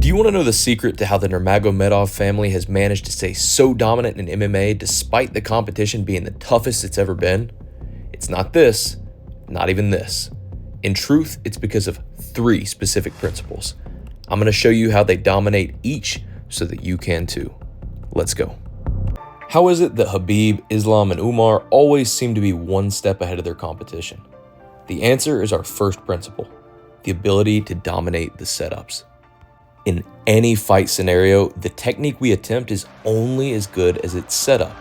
Do you want to know the secret to how the Nurmagomedov family has managed to stay so dominant in MMA despite the competition being the toughest it's ever been? It's not this, not even this. In truth, it's because of 3 specific principles. I'm going to show you how they dominate each so that you can too. Let's go. How is it that Khabib, Islam, and Umar always seem to be one step ahead of their competition? The answer is our first principle, the ability to dominate the setups. In any fight scenario, the technique we attempt is only as good as its setup.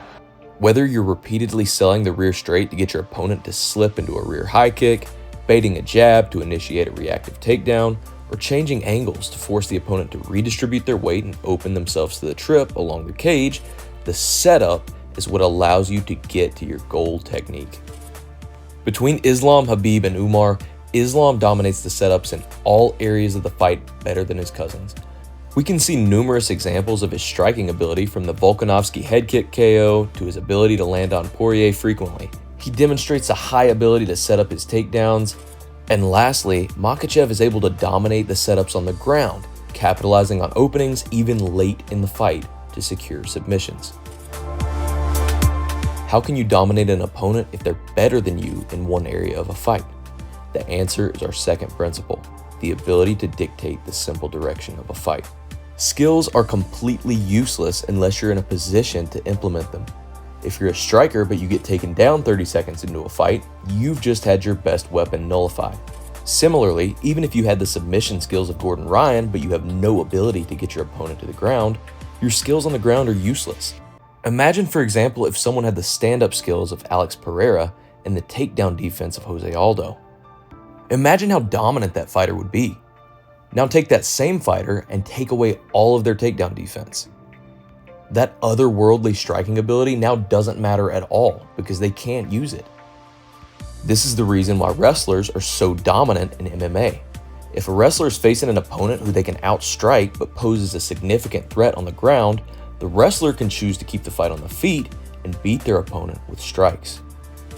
Whether you're repeatedly selling the rear straight to get your opponent to slip into a rear high kick, baiting a jab to initiate a reactive takedown, or changing angles to force the opponent to redistribute their weight and open themselves to the trip along the cage, the setup is what allows you to get to your goal technique. Between Islam, Khabib, and Umar, Islam dominates the setups in all areas of the fight better than his cousins. We can see numerous examples of his striking ability, from the Volkanovski head kick KO to his ability to land on Poirier frequently. He demonstrates a high ability to set up his takedowns. And lastly, Makhachev is able to dominate the setups on the ground, capitalizing on openings even late in the fight to secure submissions. How can you dominate an opponent if they're better than you in one area of a fight? The answer is our second principle, the ability to dictate the simple direction of a fight. Skills are completely useless unless you're in a position to implement them. If you're a striker but you get taken down 30 seconds into a fight, you've just had your best weapon nullified. Similarly, even if you had the submission skills of Gordon Ryan but you have no ability to get your opponent to the ground, your skills on the ground are useless. Imagine, for example, if someone had the stand-up skills of Alex Pereira and the takedown defense of Jose Aldo. Imagine how dominant that fighter would be. Now take that same fighter and take away all of their takedown defense. That otherworldly striking ability now doesn't matter at all because they can't use it. This is the reason why wrestlers are so dominant in MMA. If a wrestler is facing an opponent who they can outstrike but poses a significant threat on the ground, the wrestler can choose to keep the fight on the feet and beat their opponent with strikes.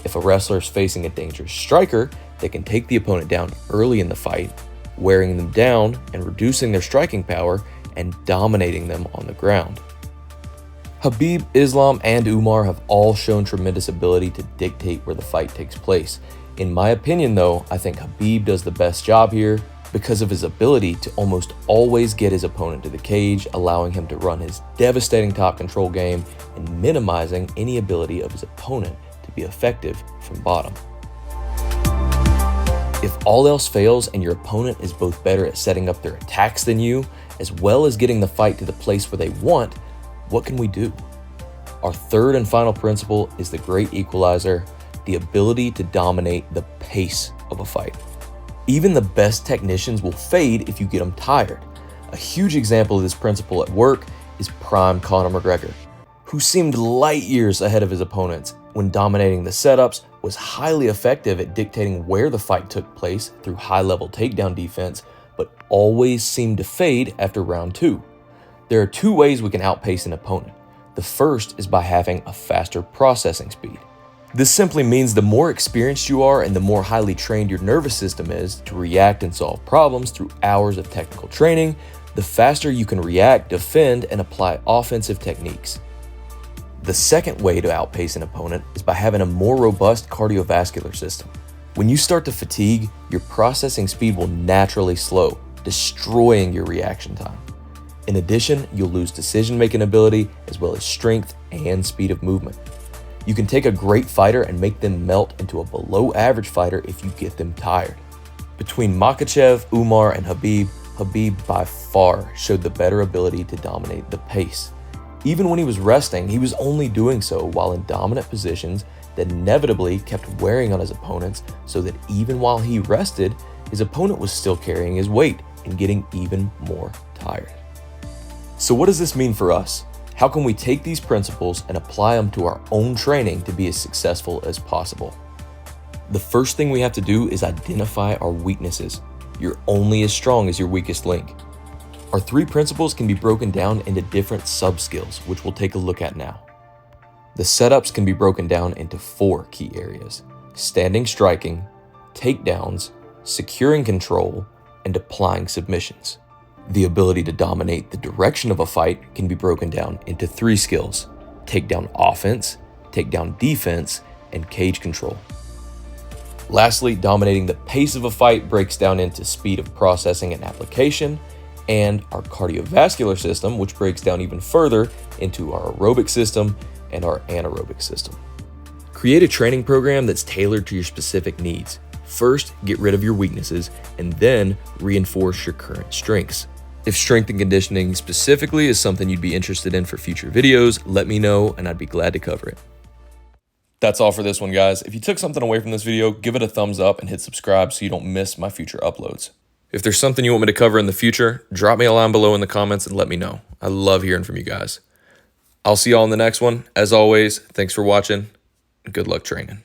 If a wrestler is facing a dangerous striker, they can take the opponent down early in the fight, wearing them down and reducing their striking power and dominating them on the ground. Khabib, Islam, and Umar have all shown tremendous ability to dictate where the fight takes place. In my opinion though, I think Khabib does the best job here because of his ability to almost always get his opponent to the cage, allowing him to run his devastating top control game and minimizing any ability of his opponent to be effective from bottom. If all else fails and your opponent is both better at setting up their attacks than you, as well as getting the fight to the place where they want, what can we do? Our third and final principle is the great equalizer, the ability to dominate the pace of a fight. Even the best technicians will fade if you get them tired. A huge example of this principle at work is prime Conor McGregor, who seemed light years ahead of his opponents when dominating the setups, was highly effective at dictating where the fight took place through high-level takedown defense, but always seemed to fade after round 2. There are 2 ways we can outpace an opponent. The first is by having a faster processing speed. This simply means the more experienced you are and the more highly trained your nervous system is to react and solve problems through hours of technical training, the faster you can react, defend, and apply offensive techniques. The second way to outpace an opponent is by having a more robust cardiovascular system. When you start to fatigue, your processing speed will naturally slow, destroying your reaction time. In addition, you'll lose decision-making ability as well as strength and speed of movement. You can take a great fighter and make them melt into a below-average fighter if you get them tired. Between Makhachev, Umar, and Khabib, Khabib by far showed the better ability to dominate the pace. Even when he was resting, he was only doing so while in dominant positions that inevitably kept wearing on his opponents, so that even while he rested, his opponent was still carrying his weight and getting even more tired. So what does this mean for us? How can we take these principles and apply them to our own training to be as successful as possible? The first thing we have to do is identify our weaknesses. You're only as strong as your weakest link. Our 3 principles can be broken down into different sub-skills, which we'll take a look at now. The setups can be broken down into 4 key areas: standing striking, takedowns, securing control, and applying submissions. The ability to dominate the direction of a fight can be broken down into 3 skills: takedown offense, takedown defense, and cage control. Lastly, dominating the pace of a fight breaks down into speed of processing and application, and our cardiovascular system, which breaks down even further into our aerobic system and our anaerobic system. Create a training program that's tailored to your specific needs. First, get rid of your weaknesses, and then reinforce your current strengths. If strength and conditioning specifically is something you'd be interested in for future videos, let me know and I'd be glad to cover it. That's all for this one, guys. If you took something away from this video, give it a thumbs up and hit subscribe so you don't miss my future uploads. If there's something you want me to cover in the future, drop me a line below in the comments and let me know. I love hearing from you guys. I'll see y'all in the next one. As always, thanks for watching and good luck training.